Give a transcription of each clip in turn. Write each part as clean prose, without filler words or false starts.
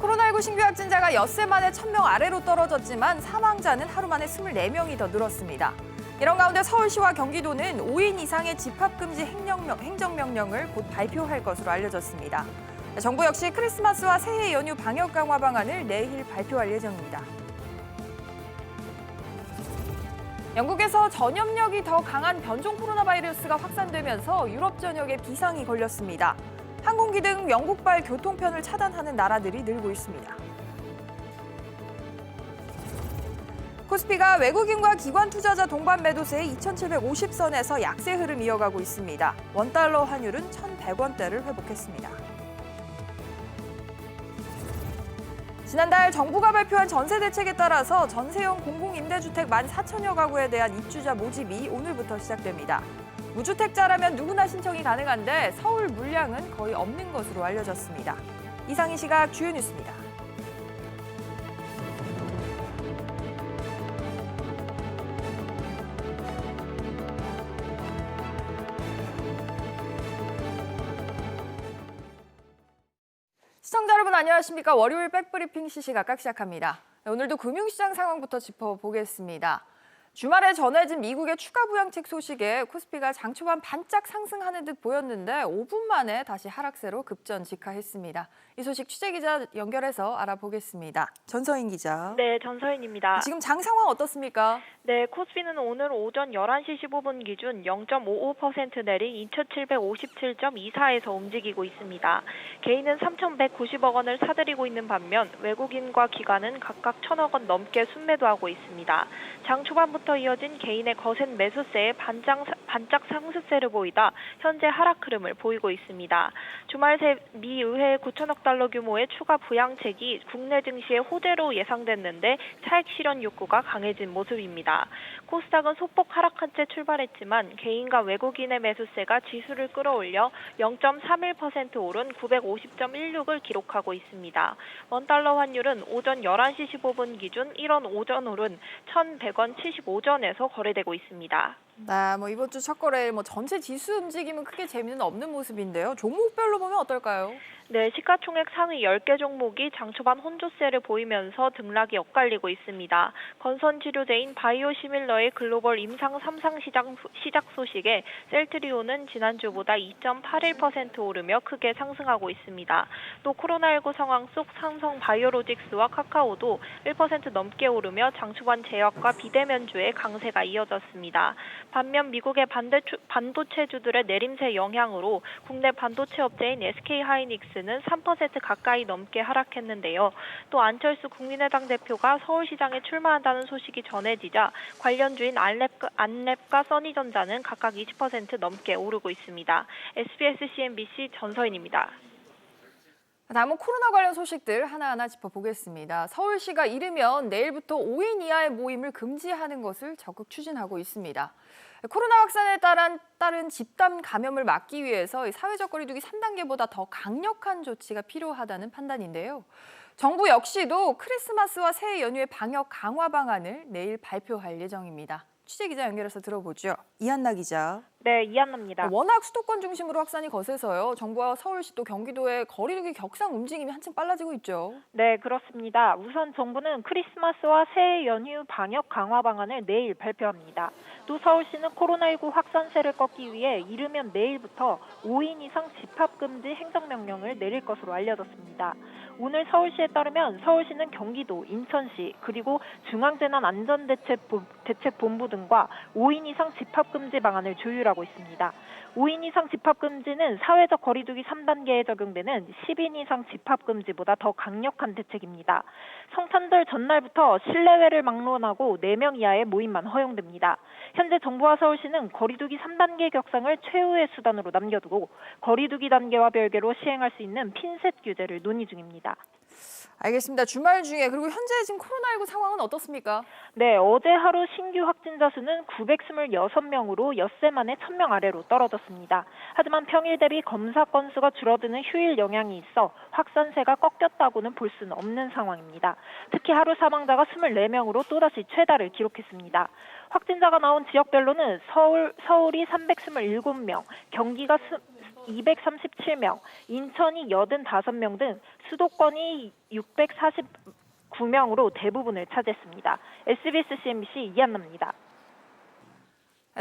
코로나19 신규 확진자가 엿새 만에 1,000명 아래로 떨어졌지만 사망자는 하루 만에 24명이 더 늘었습니다. 이런 가운데 서울시와 경기도는 5인 이상의 집합금지 행정명령을 곧 발표할 것으로 알려졌습니다. 정부 역시 크리스마스와 새해 연휴 방역 강화 방안을 내일 발표할 예정입니다. 영국에서 전염력이 더 강한 변종 코로나 바이러스가 확산되면서 유럽 전역에 비상이 걸렸습니다. 항공기 등 영국발 교통편을 차단하는 나라들이 늘고 있습니다. 코스피가 외국인과 기관 투자자 동반 매도세의 2,750선에서 약세 흐름 이어가고 있습니다. 원달러 환율은 1,100원대를 회복했습니다. 지난달 정부가 발표한 전세 대책에 따라서 전세형 공공임대주택 14,000여 가구에 대한 입주자 모집이 오늘부터 시작됩니다. 무주택자라면 누구나 신청이 가능한데 서울 물량은 거의 없는 것으로 알려졌습니다. 이상 이 시각 주요 뉴스입니다. 시청자 여러분 안녕하십니까? 월요일 백브리핑 시시각각 시작합니다. 오늘도 금융시장 상황부터 짚어보겠습니다. 주말에 전해진 미국의 추가 부양책 소식에 코스피가 장 초반 반짝 상승하는 듯 보였는데 5분 만에 다시 하락세로 급전 직하했습니다. 이 소식 취재기자 연결해서 알아보겠습니다. 전서인 기자. 네, 전서인입니다. 지금 장 상황 어떻습니까? 네, 코스피는 오늘 오전 11시 15분 기준 0.55% 내린 2,757.24에서 움직이고 있습니다. 개인은 3,190억 원을 사들이고 있는 반면 외국인과 기관은 각각 1,000억 원 넘게 순매도하고 있습니다. 장 초반부터 이어진 개인의 거센 매수세에 반짝 상승세를 보이다 현재 하락 흐름을 보이고 있습니다. 주말 새 미 의회의 9천억 달러 규모의 추가 부양책이 국내 증시에 호재로 예상됐는데 차익 실현 욕구가 강해진 모습입니다. 코스닥은 소폭 하락한 채 출발했지만 개인과 외국인의 매수세가 지수를 끌어올려 0.31% 오른 950.16을 기록하고 있습니다. 원달러 환율은 오전 11시 15분 기준 1원 5전 오른 1,100원 75전에서 거래되고 있습니다. 네, 이번 주 첫 거래일 전체 지수 움직임은 크게 재미는 없는 모습인데요. 종목별로 보면 어떨까요? 네, 시가총액 상위 10개 종목이 장 초반 혼조세를 보이면서 등락이 엇갈리고 있습니다. 건선치료제인 바이오시밀러의 글로벌 임상 3상 시작 소식에 셀트리온은 지난주보다 2.81% 오르며 크게 상승하고 있습니다. 또 코로나19 상황 속 삼성 바이오로직스와 카카오도 1% 넘게 오르며 장 초반 제약과 비대면주의 강세가 이어졌습니다. 반면 미국의 반도체주들의 내림세 영향으로 국내 반도체 업체인 SK하이닉스는 3% 가까이 넘게 하락했는데요. 또 안철수 국민의당 대표가 서울시장에 출마한다는 소식이 전해지자 관련주인 안랩과 써니전자는 각각 20% 넘게 오르고 있습니다. SBS CNBC 전서인입니다. 다음은 코로나 관련 소식들 하나하나 짚어보겠습니다. 서울시가 이르면 내일부터 5인 이하의 모임을 금지하는 것을 적극 추진하고 있습니다. 코로나 확산에 따른 집단 감염을 막기 위해서 사회적 거리두기 3단계보다 더 강력한 조치가 필요하다는 판단인데요. 정부 역시도 크리스마스와 새해 연휴의 방역 강화 방안을 내일 발표할 예정입니다. 취재기자 연결해서 들어보죠. 이한나 기자. 네, 이한나입니다. 워낙 수도권 중심으로 확산이 거세서요. 정부와 서울시 또 경기도의 거리두기 격상 움직임이 한층 빨라지고 있죠. 네, 그렇습니다. 우선 정부는 크리스마스와 새해 연휴 방역 강화 방안을 내일 발표합니다. 또 서울시는 코로나19 확산세를 꺾기 위해 이르면 내일부터 5인 이상 집합금지 행정명령을 내릴 것으로 알려졌습니다. 오늘 서울시에 따르면 서울시는 경기도, 인천시, 그리고 중앙재난안전대책본부 등과 5인 이상 집합금지 방안을 조율하고 있습니다. 5인 이상 집합금지는 사회적 거리두기 3단계에 적용되는 10인 이상 집합금지보다 더 강력한 대책입니다. 성탄절 전날부터 실내외를 막론하고 4명 이하의 모임만 허용됩니다. 현재 정부와 서울시는 거리두기 3단계 격상을 최후의 수단으로 남겨두고 거리두기 단계와 별개로 시행할 수 있는 핀셋 규제를 논의 중입니다. 알겠습니다. 주말 중에 그리고 현재 지금 코로나19 상황은 어떻습니까? 네, 어제 하루 신규 확진자 수는 926명으로 엿새 만에 1,000명 아래로 떨어졌습니다. 하지만 평일 대비 검사 건수가 줄어드는 휴일 영향이 있어 확산세가 꺾였다고는 볼 수는 없는 상황입니다. 특히 하루 사망자가 24명으로 또다시 최다를 기록했습니다. 확진자가 나온 지역별로는 서울이 327명, 경기가 237명, 인천이 85명 등 수도권이 649명으로 대부분을 차지했습니다. SBS CNBC 이한나입니다.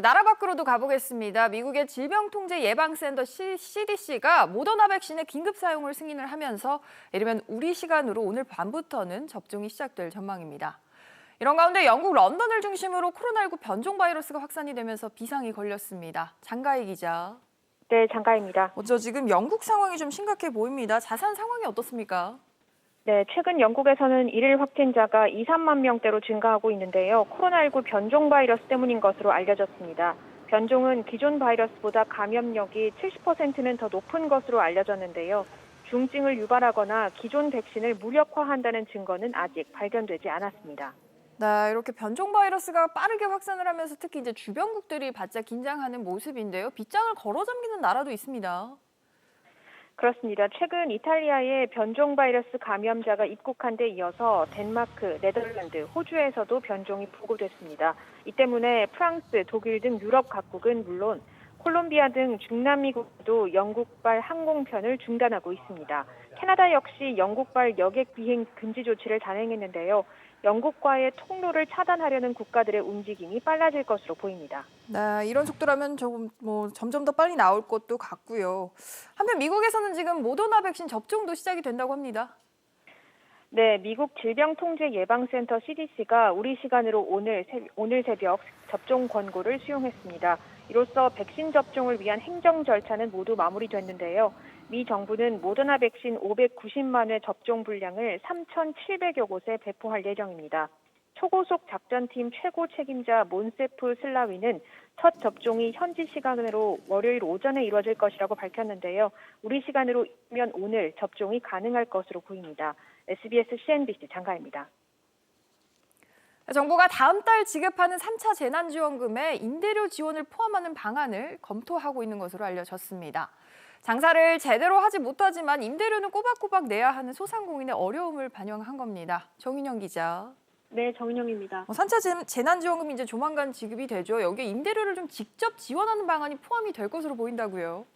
나라 밖으로도 가보겠습니다. 미국의 질병통제예방센터 CDC가 모더나 백신의 긴급 사용을 승인을 하면서 이르면 우리 시간으로 오늘 밤부터는 접종이 시작될 전망입니다. 이런 가운데 영국 런던을 중심으로 코로나19 변종 바이러스가 확산이 되면서 비상이 걸렸습니다. 장가희 기자. 네, 장가입니다. 먼저 지금 영국 상황이 좀 심각해 보입니다. 자세한 상황이 어떻습니까? 네, 최근 영국에서는 일일 확진자가 2, 3만 명대로 증가하고 있는데요. 코로나19 변종 바이러스 때문인 것으로 알려졌습니다. 변종은 기존 바이러스보다 감염력이 70%는 더 높은 것으로 알려졌는데요. 중증을 유발하거나 기존 백신을 무력화한다는 증거는 아직 발견되지 않았습니다. 네, 이렇게 변종 바이러스가 빠르게 확산을 하면서 특히 이제 주변국들이 바짝 긴장하는 모습인데요. 빗장을 걸어잠기는 나라도 있습니다. 그렇습니다. 최근 이탈리아에 변종 바이러스 감염자가 입국한 데 이어서 덴마크, 네덜란드, 호주에서도 변종이 보고됐습니다. 이 때문에 프랑스, 독일 등 유럽 각국은 물론 콜롬비아 등 중남미국도 영국발 항공편을 중단하고 있습니다. 캐나다 역시 영국발 여객 비행 금지 조치를 단행했는데요. 영국과의 통로를 차단하려는 국가들의 움직임이 빨라질 것으로 보입니다. 네, 이런 속도라면 조금 점점 더 빨리 나올 것도 같고요. 한편 미국에서는 지금 모더나 백신 접종도 시작이 된다고 합니다. 네, 미국 질병통제예방센터 CDC가 우리 시간으로 오늘 새벽 접종 권고를 수용했습니다. 이로써 백신 접종을 위한 행정 절차는 모두 마무리됐는데요. 미 정부는 모더나 백신 590만 회 접종 분량을 3,700여 곳에 배포할 예정입니다. 초고속 작전팀 최고 책임자 몬세프 슬라위는 첫 접종이 현지 시간으로 월요일 오전에 이루어질 것이라고 밝혔는데요. 우리 시간으로면 오늘 접종이 가능할 것으로 보입니다. SBS CNBC 장가입니다. 정부가 다음 달 지급하는 3차 재난지원금에 임대료 지원을 포함하는 방안을 검토하고 있는 것으로 알려졌습니다. 장사를 제대로 하지 못하지만 임대료는 꼬박꼬박 내야 하는 소상공인의 어려움을 반영한 겁니다. 정인영 기자. 네, 정인영입니다. 3차 재난지원금이 이제 조만간 지급이 되죠. 여기에 임대료를 좀 직접 지원하는 방안이 포함이 될 것으로 보인다고요.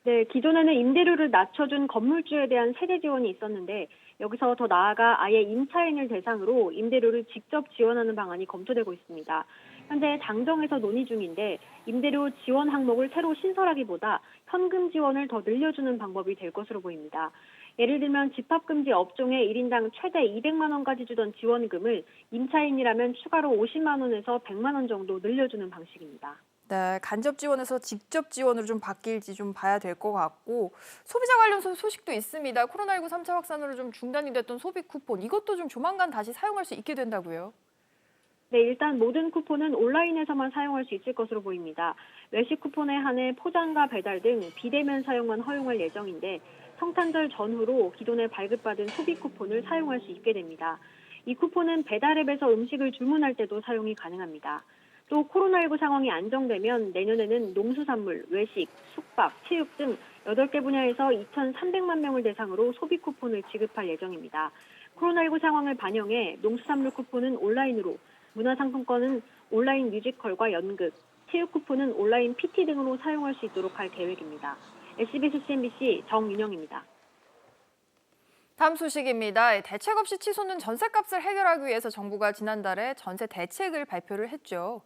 네, 기존에는 임대료를 낮춰준 건물주에 대한 세대 지원이 있었는데 여기서 더 나아가 아예 임차인을 대상으로 임대료를 직접 지원하는 방안이 검토되고 있습니다. 현재 당정에서 논의 중인데 임대료 지원 항목을 새로 신설하기보다 현금 지원을 더 늘려주는 방법이 될 것으로 보입니다. 예를 들면 집합금지 업종에 1인당 최대 200만 원까지 주던 지원금을 임차인이라면 추가로 50만 원에서 100만 원 정도 늘려주는 방식입니다. 네, 간접 지원에서 직접 지원으로 좀 바뀔지 좀 봐야 될 것 같고 소비자 관련 소식도 있습니다. 코로나19 3차 확산으로 좀 중단이 됐던 소비 쿠폰 이것도 좀 조만간 다시 사용할 수 있게 된다고요. 네, 일단 모든 쿠폰은 온라인에서만 사용할 수 있을 것으로 보입니다. 외식 쿠폰에 한해 포장과 배달 등 비대면 사용만 허용할 예정인데 성탄절 전후로 기존에 발급받은 소비 쿠폰을 사용할 수 있게 됩니다. 이 쿠폰은 배달앱에서 음식을 주문할 때도 사용이 가능합니다. 또 코로나19 상황이 안정되면 내년에는 농수산물, 외식, 숙박, 체육 등 8개 분야에서 2,300만 명을 대상으로 소비 쿠폰을 지급할 예정입니다. 코로나19 상황을 반영해 농수산물 쿠폰은 온라인으로, 문화상품권은 온라인 뮤지컬과 연극, 체육 쿠폰은 온라인 PT 등으로 사용할 수 있도록 할 계획입니다. SBS CNBC 정윤영입니다. 다음 소식입니다. 대책 없이 치솟는 전셋값을 해결하기 위해서 정부가 지난달에 전세 대책을 발표를 했죠.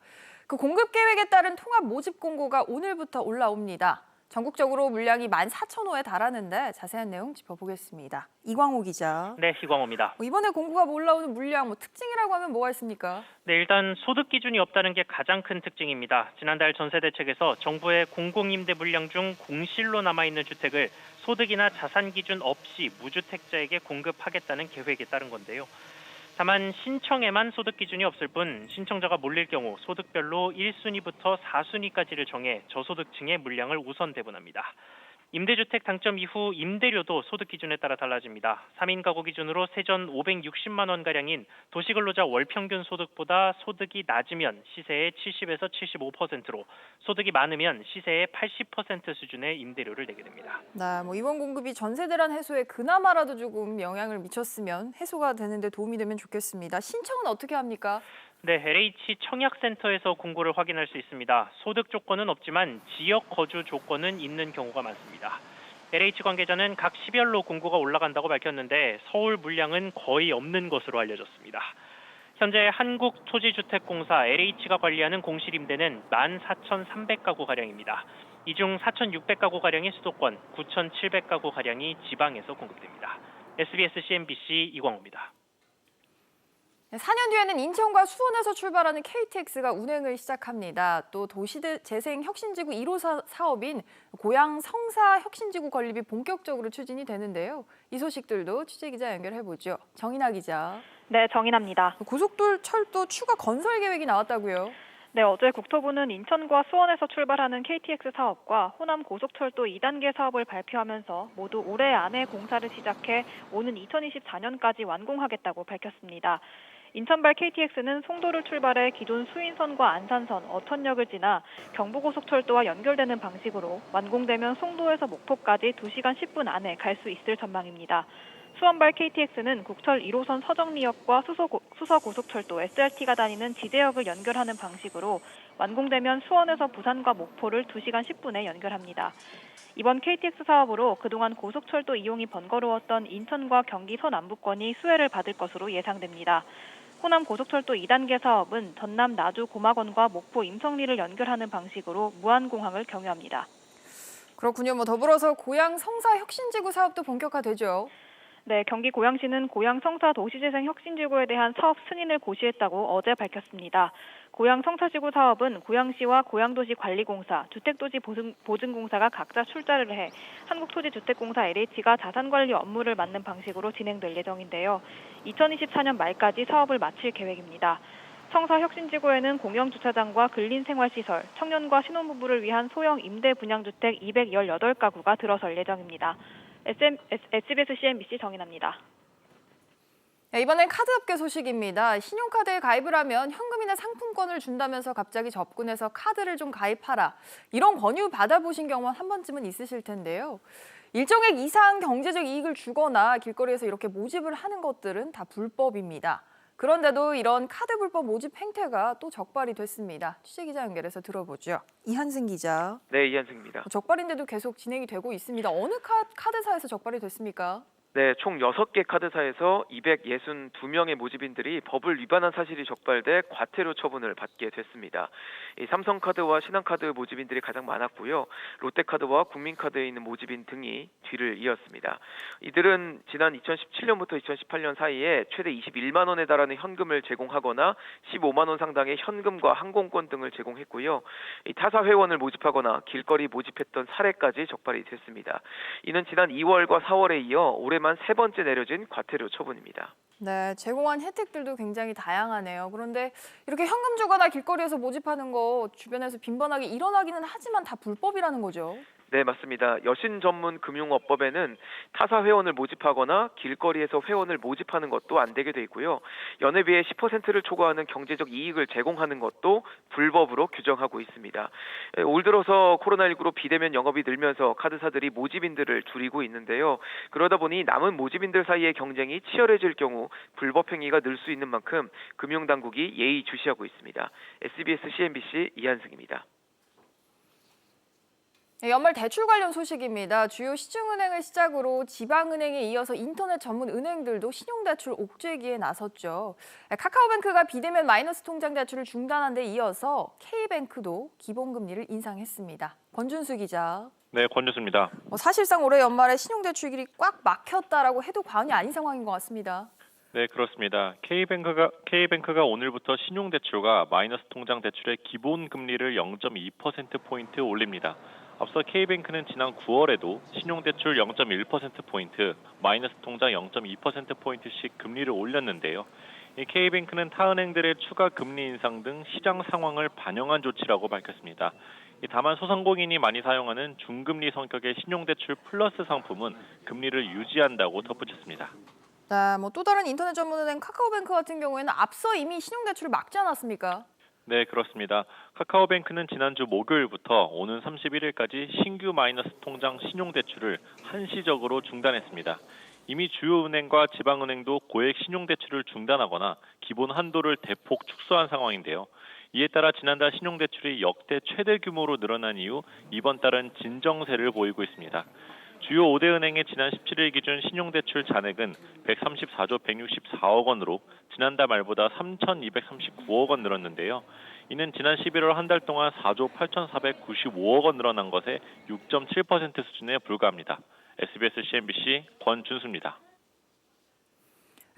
그 공급 계획에 따른 통합 모집 공고가 오늘부터 올라옵니다. 전국적으로 물량이 14,000호에 달하는데 자세한 내용 짚어보겠습니다. 이광호 기자. 네, 이광호입니다. 이번에 공고가 올라오는 물량 특징이라고 하면 뭐가 있습니까? 네, 일단 소득 기준이 없다는 게 가장 큰 특징입니다. 지난달 전세 대책에서 정부의 공공임대 물량 중 공실로 남아있는 주택을 소득이나 자산 기준 없이 무주택자에게 공급하겠다는 계획에 따른 건데요. 다만 신청에만 소득 기준이 없을 뿐 신청자가 몰릴 경우 소득별로 1순위부터 4순위까지를 정해 저소득층의 물량을 우선 배분합니다. 임대주택 당첨 이후 임대료도 소득 기준에 따라 달라집니다. 3인 가구 기준으로 세전 560만 원가량인 도시근로자 월평균 소득보다 소득이 낮으면 시세의 70에서 75%로 소득이 많으면 시세의 80% 수준의 임대료를 내게 됩니다. 네, 이번 공급이 전세 대란 해소에 그나마라도 조금 영향을 미쳤으면 해소가 되는데 도움이 되면 좋겠습니다. 신청은 어떻게 합니까? 네, LH 청약센터에서 공고를 확인할 수 있습니다. 소득 조건은 없지만 지역 거주 조건은 있는 경우가 많습니다. LH 관계자는 각 시별로 공고가 올라간다고 밝혔는데 서울 물량은 거의 없는 것으로 알려졌습니다. 현재 한국토지주택공사 LH가 관리하는 공실 임대는 14,300가구가량입니다. 이 중 4,600가구가량이 수도권, 9,700가구가량이 지방에서 공급됩니다. SBS CNBC 이광호입니다. 4년 뒤에는 인천과 수원에서 출발하는 KTX가 운행을 시작합니다. 또 도시재생혁신지구 1호 사업인 고양 성사 혁신지구 건립이 본격적으로 추진이 되는데요. 이 소식들도 취재기자 연결해보죠. 정인아 기자. 네, 정인아입니다. 고속철도 추가 건설 계획이 나왔다고요? 네, 어제 국토부는 인천과 수원에서 출발하는 KTX 사업과 호남 고속철도 2단계 사업을 발표하면서 모두 올해 안에 공사를 시작해 오는 2024년까지 완공하겠다고 밝혔습니다. 인천발 KTX는 송도를 출발해 기존 수인선과 안산선, 어천역을 지나 경부고속철도와 연결되는 방식으로 완공되면 송도에서 목포까지 2시간 10분 안에 갈 수 있을 전망입니다. 수원발 KTX는 국철 1호선 서정리역과 수서고속철도 SRT가 다니는 지대역을 연결하는 방식으로 완공되면 수원에서 부산과 목포를 2시간 10분에 연결합니다. 이번 KTX 사업으로 그동안 고속철도 이용이 번거로웠던 인천과 경기 서남부권이 수혜를 받을 것으로 예상됩니다. 호남 고속철도 2단계 사업은 전남 나주 고막원과 목포 임성리를 연결하는 방식으로 무한공항을 경유합니다. 그렇군요. 더불어서 고양 성사 혁신지구 사업도 본격화되죠. 네, 경기 고양시는 고양 성사 도시재생 혁신지구에 대한 사업 승인을 고시했다고 어제 밝혔습니다. 고양 성사지구 사업은 고양시와 고양도시관리공사, 주택도시보증공사가 각자 출자를 해 한국토지주택공사 LH가 자산관리 업무를 맡는 방식으로 진행될 예정인데요. 2024년 말까지 사업을 마칠 계획입니다. 성사 혁신지구에는 공영주차장과 근린생활시설, 청년과 신혼부부를 위한 소형 임대 분양주택 218가구가 들어설 예정입니다. SBS CNBC 정인아입니다. 이번엔 카드업계 소식입니다. 신용카드에 가입을 하면 현금이나 상품권을 준다면서 갑자기 접근해서 카드를 좀 가입하라. 이런 권유 받아보신 경우 한 번쯤은 있으실 텐데요. 일정액 이상 경제적 이익을 주거나 길거리에서 이렇게 모집을 하는 것들은 다 불법입니다. 그런데도 이런 카드 불법 모집 행태가 또 적발이 됐습니다. 취재기자 연결해서 들어보죠. 이한승 기자. 네, 이한승입니다. 적발인데도 계속 진행이 되고 있습니다. 어느 카드사에서 적발이 됐습니까? 네, 총 6개 카드사에서 262명의 모집인들이 법을 위반한 사실이 적발돼 과태료 처분을 받게 됐습니다. 이 삼성카드와 신한카드 모집인들이 가장 많았고요. 롯데카드와 국민카드에 있는 모집인 등이 뒤를 이었습니다. 이들은 지난 2017년부터 2018년 사이에 최대 21만 원에 달하는 현금을 제공하거나 15만 원 상당의 현금과 항공권 등을 제공했고요. 이 타사 회원을 모집하거나 길거리 모집했던 사례까지 적발이 됐습니다. 이는 지난 2월과 4월에 이어 올해만 3번째 내려진 과태료 처분입니다. 네, 제공한 혜택들도 굉장히 다양하네요. 그런데 이렇게 현금 주거나 길거리에서 모집하는 거 주변에서 빈번하게 일어나기는 하지만 다 불법이라는 거죠. 네, 맞습니다. 여신 전문 금융업법에는 타사 회원을 모집하거나 길거리에서 회원을 모집하는 것도 안 되게 돼 있고요. 연회비의 10%를 초과하는 경제적 이익을 제공하는 것도 불법으로 규정하고 있습니다. 올 들어서 코로나19로 비대면 영업이 늘면서 카드사들이 모집인들을 줄이고 있는데요. 그러다 보니 남은 모집인들 사이의 경쟁이 치열해질 경우 불법 행위가 늘 수 있는 만큼 금융당국이 예의주시하고 있습니다. SBS CNBC 이한승입니다. 연말 대출 관련 소식입니다. 주요 시중은행을 시작으로 지방은행에 이어서 인터넷 전문 은행들도 신용대출 옥죄기에 나섰죠. 카카오뱅크가 비대면 마이너스 통장 대출을 중단한 데 이어서 K뱅크도 기본금리를 인상했습니다. 권준수 기자. 네, 권준수입니다. 사실상 올해 연말에 신용대출길이 꽉 막혔다라고 해도 과언이 아닌 상황인 것 같습니다. 네, 그렇습니다. K뱅크가 오늘부터 신용대출과 마이너스 통장 대출의 기본금리를 0.2%포인트 올립니다. 앞서 K뱅크는 지난 9월에도 신용대출 0.1%포인트, 마이너스 통장 0.2%포인트씩 금리를 올렸는데요. 이 K뱅크는 타은행들의 추가 금리 인상 등 시장 상황을 반영한 조치라고 밝혔습니다. 다만 소상공인이 많이 사용하는 중금리 성격의 신용대출 플러스 상품은 금리를 유지한다고 덧붙였습니다. 네, 또 다른 인터넷 전문은행 카카오뱅크 같은 경우에는 앞서 이미 신용대출을 막지 않았습니까? 네, 그렇습니다. 카카오뱅크는 지난주 목요일부터 오는 31일까지 신규 마이너스 통장 신용대출을 한시적으로 중단했습니다. 이미 주요 은행과 지방은행도 고액 신용대출을 중단하거나 기본 한도를 대폭 축소한 상황인데요. 이에 따라 지난달 신용대출이 역대 최대 규모로 늘어난 이후 이번 달은 진정세를 보이고 있습니다. 주요 5대 은행의 지난 17일 기준 신용대출 잔액은 134조 164억 원으로 지난달 말보다 3,239억 원 늘었는데요. 이는 지난 11월 한 달 동안 4조 8,495억 원 늘어난 것의 6.7% 수준에 불과합니다. SBS CNBC 권준수입니다.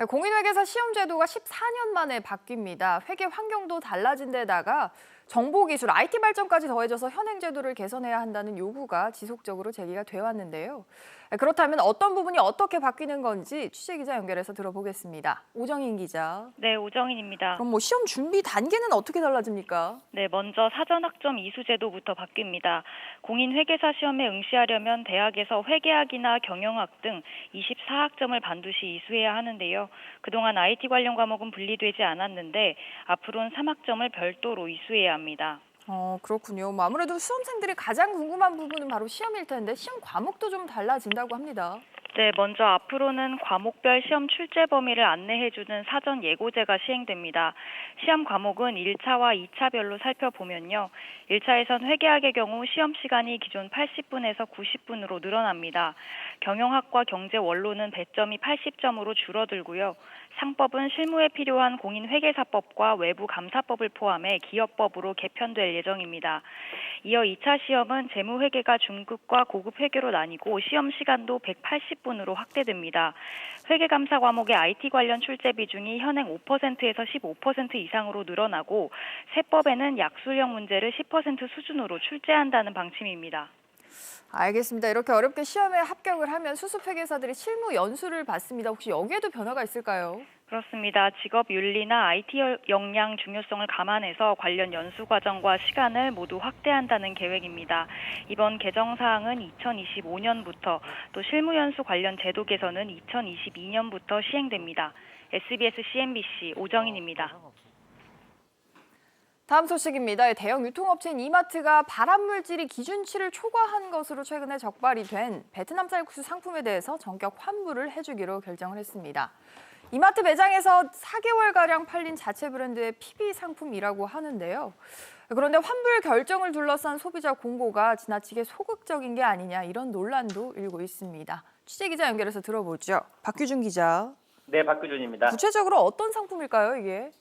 공인회계사 시험제도가 14년 만에 바뀝니다. 회계 환경도 달라진 데다가 정보기술, IT 발전까지 더해져서 현행 제도를 개선해야 한다는 요구가 지속적으로 제기가 되어 왔는데요. 그렇다면 어떤 부분이 어떻게 바뀌는 건지 취재기자 연결해서 들어보겠습니다. 오정인 기자. 네, 오정인입니다. 그럼 시험 준비 단계는 어떻게 달라집니까? 네, 먼저 사전학점 이수제도부터 바뀝니다. 공인회계사 시험에 응시하려면 대학에서 회계학이나 경영학 등 24학점을 반드시 이수해야 하는데요. 그동안 IT 관련 과목은 분리되지 않았는데 앞으로는 3학점을 별도로 이수해야 합니다. 그렇군요. 아무래도 수험생들이 가장 궁금한 부분은 바로 시험일 텐데 시험 과목도 좀 달라진다고 합니다. 네, 먼저 앞으로는 과목별 시험 출제 범위를 안내해주는 사전 예고제가 시행됩니다. 시험 과목은 1차와 2차별로 살펴보면요. 1차에선 회계학의 경우 시험 시간이 기존 80분에서 90분으로 늘어납니다. 경영학과 경제 원로는 배점이 80점으로 줄어들고요. 상법은 실무에 필요한 공인회계사법과 외부감사법을 포함해 기업법으로 개편될 예정입니다. 이어 2차 시험은 재무회계가 중급과 고급 회계로 나뉘고 시험 시간도 180분으로 확대됩니다. 회계감사 과목의 IT 관련 출제 비중이 현행 5%에서 15% 이상으로 늘어나고 세법에는 약술형 문제를 10% 수준으로 출제한다는 방침입니다. 알겠습니다. 이렇게 어렵게 시험에 합격을 하면 수습회계사들이 실무 연수를 받습니다. 혹시 여기에도 변화가 있을까요? 그렇습니다. 직업 윤리나 IT 역량 중요성을 감안해서 관련 연수 과정과 시간을 모두 확대한다는 계획입니다. 이번 개정 사항은 2025년부터 또 실무 연수 관련 제도 개선은 2022년부터 시행됩니다. SBS CNBC 오정인입니다. 다음 소식입니다. 대형 유통업체인 이마트가 발암물질이 기준치를 초과한 것으로 최근에 적발이 된 베트남 쌀국수 상품에 대해서 전격 환불을 해주기로 결정을 했습니다. 이마트 매장에서 4개월가량 팔린 자체 브랜드의 PB 상품이라고 하는데요. 그런데 환불 결정을 둘러싼 소비자 공고가 지나치게 소극적인 게 아니냐 이런 논란도 일고 있습니다. 취재기자 연결해서 들어보죠. 박규준 기자. 네, 박규준입니다. 구체적으로 어떤 상품일까요, 이게?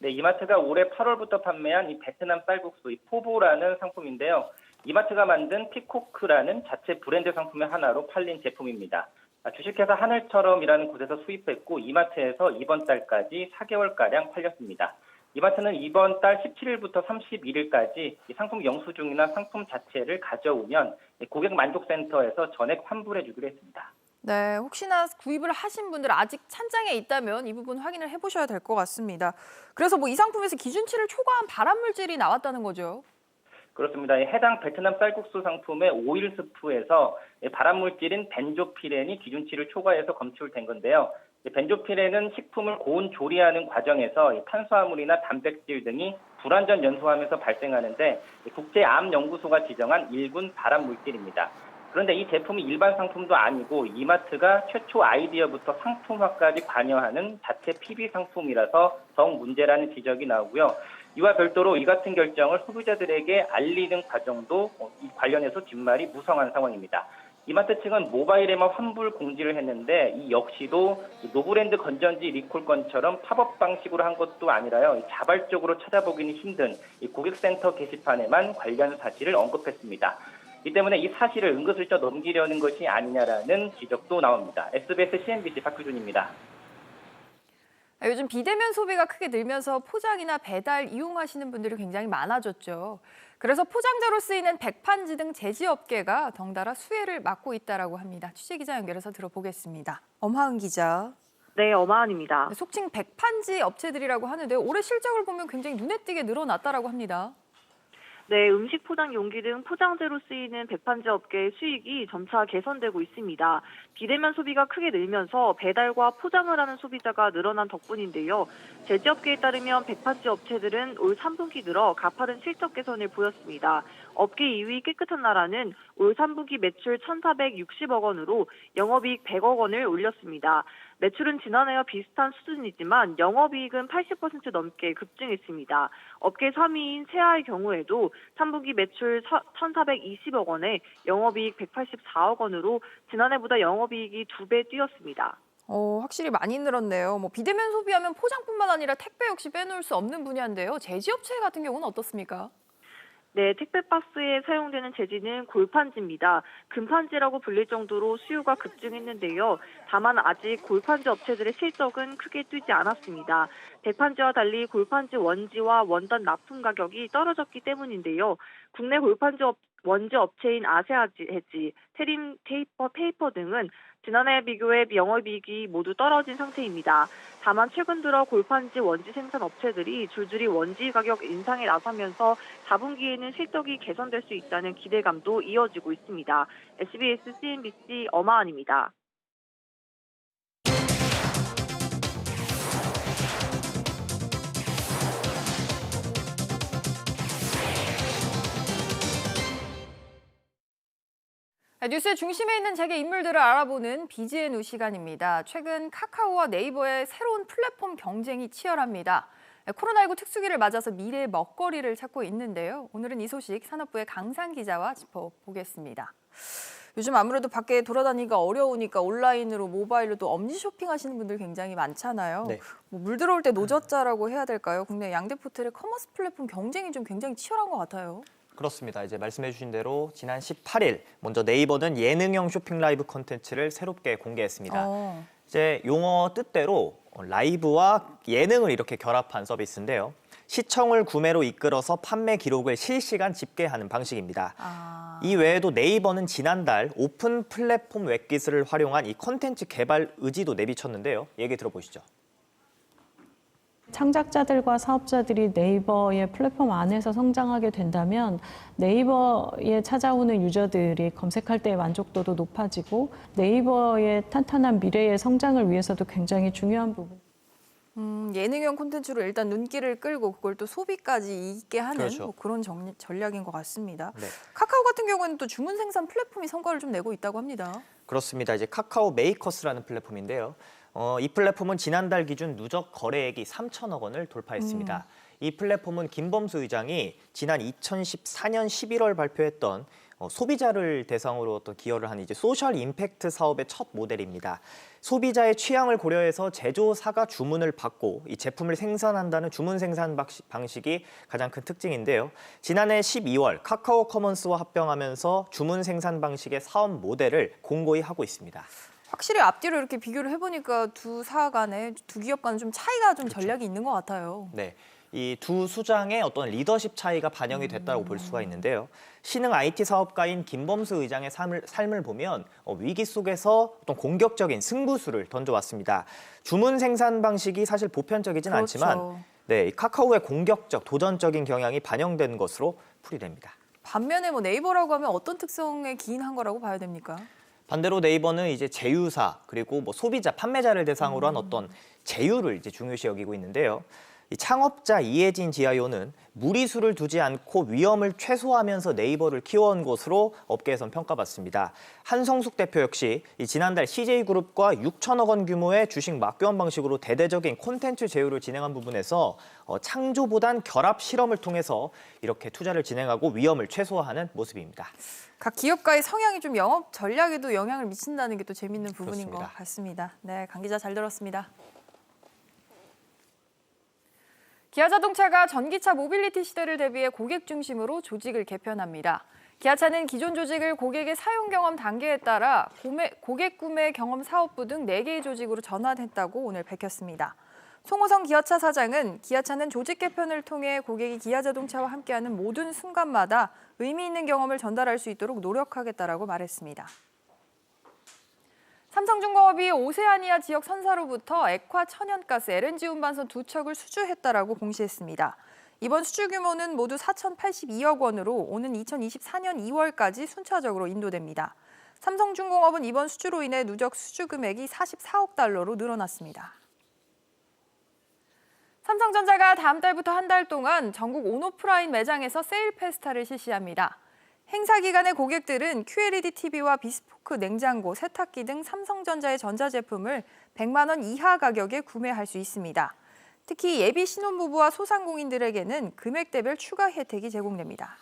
네, 이마트가 올해 8월부터 판매한 이 베트남 쌀국수, 이 포보라는 상품인데요. 이마트가 만든 피코크라는 자체 브랜드 상품의 하나로 팔린 제품입니다. 주식회사 하늘처럼이라는 곳에서 수입했고 이마트에서 이번 달까지 4개월가량 팔렸습니다. 이마트는 이번 달 17일부터 31일까지 이 상품 영수증이나 상품 자체를 가져오면 고객 만족센터에서 전액 환불해 주기로 했습니다. 네, 혹시나 구입을 하신 분들 아직 찬장에 있다면 이 부분 확인을 해보셔야 될 것 같습니다. 그래서 이 상품에서 기준치를 초과한 발암물질이 나왔다는 거죠? 그렇습니다. 해당 베트남 쌀국수 상품의 오일 스프에서 발암물질인 벤조피렌이 기준치를 초과해서 검출된 건데요. 벤조피렌은 식품을 고온 조리하는 과정에서 탄수화물이나 단백질 등이 불완전 연소하면서 발생하는데 국제암연구소가 지정한 1군 발암물질입니다. 그런데 이 제품이 일반 상품도 아니고 이마트가 최초 아이디어부터 상품화까지 관여하는 자체 PB 상품이라서 더 문제라는 지적이 나오고요. 이와 별도로 이 같은 결정을 소비자들에게 알리는 과정도 관련해서 뒷말이 무성한 상황입니다. 이마트 측은 모바일에만 환불 공지를 했는데 이 역시도 노브랜드 건전지 리콜 건처럼 팝업 방식으로 한 것도 아니라요. 자발적으로 찾아보기는 힘든 이 고객센터 게시판에만 관련 사실을 언급했습니다. 이 때문에 이 사실을 은근슬쩍 넘기려는 것이 아니냐라는 지적도 나옵니다. SBS CNBC 박규준입니다. 요즘 비대면 소비가 크게 늘면서 포장이나 배달 이용하시는 분들이 굉장히 많아졌죠. 그래서 포장재로 쓰이는 백판지 등 제지업계가 덩달아 수혜를 맞고 있다고 합니다. 취재기자 연결해서 들어보겠습니다. 엄하은 기자. 네, 엄하은입니다. 속칭 백판지 업체들이라고 하는데 올해 실적을 보면 굉장히 눈에 띄게 늘어났다고 합니다. 네, 음식 포장 용기 등 포장재로 쓰이는 백판지 업계의 수익이 점차 개선되고 있습니다. 비대면 소비가 크게 늘면서 배달과 포장을 하는 소비자가 늘어난 덕분인데요. 제지업계에 따르면 백판지 업체들은 올 3분기 들어 가파른 실적 개선을 보였습니다. 업계 2위 깨끗한 나라는 올 3분기 매출 1,460억 원으로 영업이익 100억 원을 올렸습니다. 매출은 지난해와 비슷한 수준이지만 영업이익은 80% 넘게 급증했습니다. 업계 3위인 세아의 경우에도 3분기 매출 1,420억 원에 영업이익 184억 원으로 지난해보다 영업이익이 2배 뛰었습니다. 확실히 많이 늘었네요. 비대면 소비하면 포장뿐만 아니라 택배 역시 빼놓을 수 없는 분야인데요. 제지업체 같은 경우는 어떻습니까? 네, 택배 박스에 사용되는 재지는 골판지입니다. 금판지라고 불릴 정도로 수요가 급증했는데요. 다만 아직 골판지 업체들의 실적은 크게 뛰지 않았습니다. 백판지와 달리 골판지 원지와 원단 납품 가격이 떨어졌기 때문인데요. 국내 골판지 원지 업체인 아세아해지, 테림 페이퍼 등은 지난해에 비교해 영업이익이 모두 떨어진 상태입니다. 다만 최근 들어 골판지 원지 생산 업체들이 줄줄이 원지 가격 인상에 나서면서 4분기에는 실적이 개선될 수 있다는 기대감도 이어지고 있습니다. SBS CNBC 엄하은입니다. 뉴스의 중심에 있는 재계 인물들을 알아보는 BGNU 시간입니다. 최근 카카오와 네이버의 새로운 플랫폼 경쟁이 치열합니다. 코로나19 특수기를 맞아서 미래의 먹거리를 찾고 있는데요. 오늘은 이 소식 산업부의 강산 기자와 짚어보겠습니다. 요즘 아무래도 밖에 돌아다니기가 어려우니까 온라인으로 모바일로도 엄지 쇼핑하시는 분들 굉장히 많잖아요. 네. 물 들어올 때 노졌자라고 해야 될까요? 국내 양대 포털의 커머스 플랫폼 경쟁이 좀 굉장히 치열한 것 같아요. 그렇습니다. 이제 말씀해주신 대로 지난 18일 먼저 네이버는 예능형 쇼핑 라이브 콘텐츠를 새롭게 공개했습니다. 이제 용어 뜻대로 라이브와 예능을 이렇게 결합한 서비스인데요. 시청을 구매로 이끌어서 판매 기록을 실시간 집계하는 방식입니다. 이 외에도 네이버는 지난달 오픈 플랫폼 웹 기술을 활용한 이 콘텐츠 개발 의지도 내비쳤는데요. 얘기 들어보시죠. 창작자들과 사업자들이 네이버의 플랫폼 안에서 성장하게 된다면 네이버에 찾아오는 유저들이 검색할 때의 만족도도 높아지고 네이버의 탄탄한 미래의 성장을 위해서도 굉장히 중요한 부분. 예능형 콘텐츠로 일단 눈길을 끌고 그걸 또 소비까지 있게 하는 그렇죠. 그런 전략인 것 같습니다. 네. 카카오 같은 경우에는 또 주문 생산 플랫폼이 성과를 좀 내고 있다고 합니다. 그렇습니다. 이제 카카오 메이커스라는 플랫폼인데요. 이 플랫폼은 지난달 기준 누적 거래액이 3천억 원을 돌파했습니다. 이 플랫폼은 김범수 의장이 지난 2014년 11월 발표했던 소비자를 대상으로 어떤 기여를 한 이제 소셜 임팩트 사업의 첫 모델입니다. 소비자의 취향을 고려해서 제조사가 주문을 받고 이 제품을 생산한다는 주문 생산 방식이 가장 큰 특징인데요. 지난해 12월 카카오 커먼스와 합병하면서 주문 생산 방식의 사업 모델을 공고히 하고 있습니다. 확실히 앞뒤로 이렇게 비교를 해보니까 두 기업 간에 좀 차이가 좀 전략이 있는 것 같아요. 네. 이 두 수장의 어떤 리더십 차이가 반영이 됐다고 볼 수가 있는데요. 신흥 IT 사업가인 김범수 의장의 삶을 보면 위기 속에서 어떤 공격적인 승부수를 던져왔습니다. 주문 생산 방식이 사실 보편적이진 그렇죠. 않지만 네, 카카오의 공격적, 도전적인 경향이 반영된 것으로 풀이됩니다. 반면에 네이버라고 하면 어떤 특성에 기인한 거라고 봐야 됩니까? 반대로 네이버는 이제 제휴사 그리고 소비자, 판매자를 대상으로 한 어떤 제휴를 이제 중요시 여기고 있는데요. 이 창업자 이혜진 지아요는 무리수를 두지 않고 위험을 최소화하면서 네이버를 키워온 것으로 업계에선 평가받습니다. 한성숙 대표 역시 지난달 CJ그룹과 6천억 원 규모의 주식 맞교환 방식으로 대대적인 콘텐츠 제휴를 진행한 부분에서 창조보단 결합 실험을 통해서 이렇게 투자를 진행하고 위험을 최소화하는 모습입니다. 각 기업가의 성향이 좀 영업 전략에도 영향을 미친다는 게 또 재밌는 부분인 그렇습니다. 것 같습니다. 네, 강 기자 잘 들었습니다. 기아자동차가 전기차 모빌리티 시대를 대비해 고객 중심으로 조직을 개편합니다. 기아차는 기존 조직을 고객의 사용 경험 단계에 따라 고객 구매 경험 사업부 등 4개의 조직으로 전환했다고 오늘 밝혔습니다. 송호성 기아차 사장은 기아차는 조직 개편을 통해 고객이 기아자동차와 함께하는 모든 순간마다 의미 있는 경험을 전달할 수 있도록 노력하겠다라고 말했습니다. 삼성중공업이 오세아니아 지역 선사로부터 액화 천연가스 LNG 운반선 2척을 수주했다라고 공시했습니다. 이번 수주 규모는 모두 4,082억 원으로 오는 2024년 2월까지 순차적으로 인도됩니다. 삼성중공업은 이번 수주로 인해 누적 수주 금액이 44억 달러로 늘어났습니다. 삼성전자가 다음 달부터 한 달 동안 전국 온오프라인 매장에서 세일 페스타를 실시합니다. 행사 기간에 고객들은 QLED TV와 비스포크 냉장고, 세탁기 등 삼성전자의 전자제품을 100만 원 이하 가격에 구매할 수 있습니다. 특히 예비 신혼부부와 소상공인들에게는 금액대별 추가 혜택이 제공됩니다.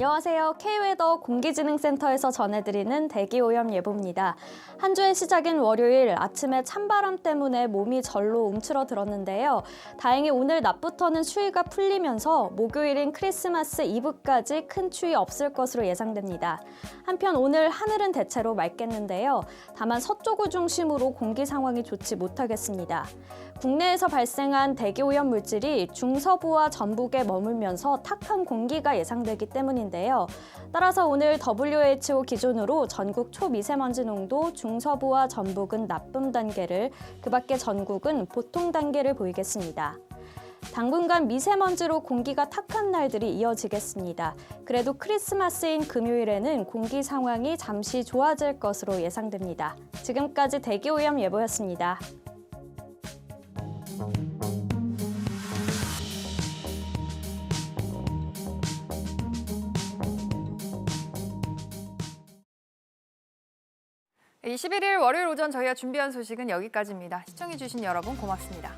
안녕하세요. K웨더 공기진흥센터에서 전해드리는 대기오염 예보입니다. 한 주의 시작인 월요일 아침에 찬바람 때문에 몸이 절로 움츠러들었는데요. 다행히 오늘 낮부터는 추위가 풀리면서 목요일인 크리스마스 이브까지 큰 추위 없을 것으로 예상됩니다. 한편 오늘 하늘은 대체로 맑겠는데요. 다만 서쪽을 중심으로 공기 상황이 좋지 못하겠습니다. 국내에서 발생한 대기오염 물질이 중서부와 전북에 머물면서 탁한 공기가 예상되기 때문인데요. 따라서 오늘 WHO 기준으로 전국 초미세먼지 농도 중서부와 전북은 나쁨 단계를, 그 밖에 전국은 보통 단계를 보이겠습니다. 당분간 미세먼지로 공기가 탁한 날들이 이어지겠습니다. 그래도 크리스마스인 금요일에는 공기 상황이 잠시 좋아질 것으로 예상됩니다. 지금까지 대기오염 예보였습니다. 이 11일 월요일 오전 저희가 준비한 소식은 여기까지입니다. 시청해주신 여러분 고맙습니다.